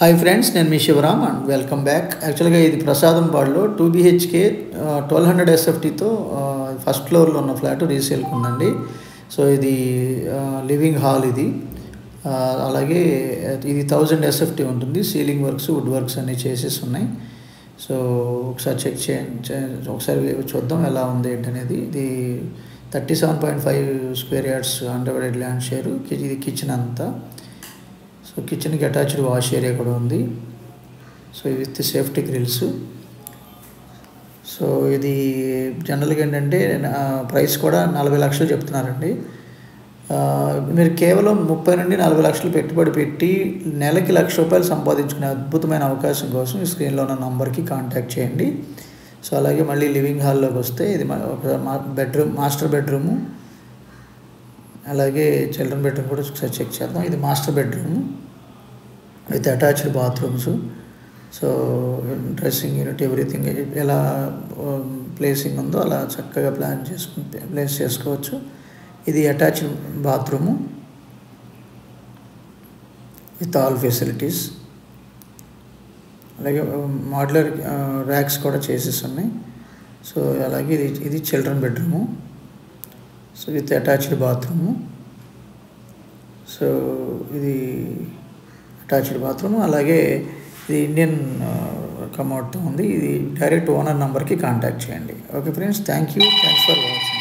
Hi friends, నేను మీ Shivaram and welcome back. యాక్చువల్గా ఇది ప్రసాదంపాడులో 2 BHK 1200 SFTతో ఫస్ట్ ఫ్లోర్లో ఉన్న ఫ్లాట్ రీసేల్కి ఉందండి. సో ఇది లివింగ్ హాల్ ఇది. అలాగే ఇది 1000 SFT ఉంటుంది. సీలింగ్ వర్క్స్, వుడ్ వర్క్స్ అన్నీ చేసేసి ఉన్నాయి. సో ఒకసారి చెక్ చేయండి, ఒకసారి చూద్దాం ఎలా ఉంది ఏంటనేది. ఇది 37.5 square yards undivided land share. ఇది కిచెన్ అంతా. సో కిచెన్కి అటాచ్డ్ వాష్ ఏరియా కూడా ఉంది. So with safety grills. So ఇది జనరల్గా ఏంటంటే ప్రైస్ కూడా 40 లక్షలు చెప్తున్నారండి. మీరు కేవలం 30 నుండి 40 లక్షలు పెట్టుబడి పెట్టి నెలకి ₹1,00,000 సంపాదించుకునే అద్భుతమైన అవకాశం కోసం ఈ స్క్రీన్లో ఉన్న నంబర్కి కాంటాక్ట్ చేయండి. సో అలాగే మళ్ళీ లివింగ్ హాల్లోకి వస్తే ఇది బెడ్రూమ్, మాస్టర్ బెడ్రూము, అలాగే చిల్డ్రన్ బెడ్రూమ్ కూడా ఒకసారి చెక్ చేద్దాం. ఇది master bedroom with attached bathrooms. So dressing unit, everything ఎలా ప్లేసింగ్ ఉందో అలా చక్కగా ప్లేస్ చేసుకోవచ్చు. ఇది attached bathroom with all facilities. అలాగే మాడ్యులర్ ర్యాక్స్ కూడా చేసేసి ఉన్నాయి. సో అలాగే ఇది children bedroom, so with attached bathroom. So ఇది అటాచ్డ్ బాత్రూమ్. అలాగే ఇది ఇండియన్ కమోడ్తో ఉంది. ఇది డైరెక్ట్ ఓనర్ నెంబర్కి కాంటాక్ట్ చేయండి. Okay friends, thanks for watching.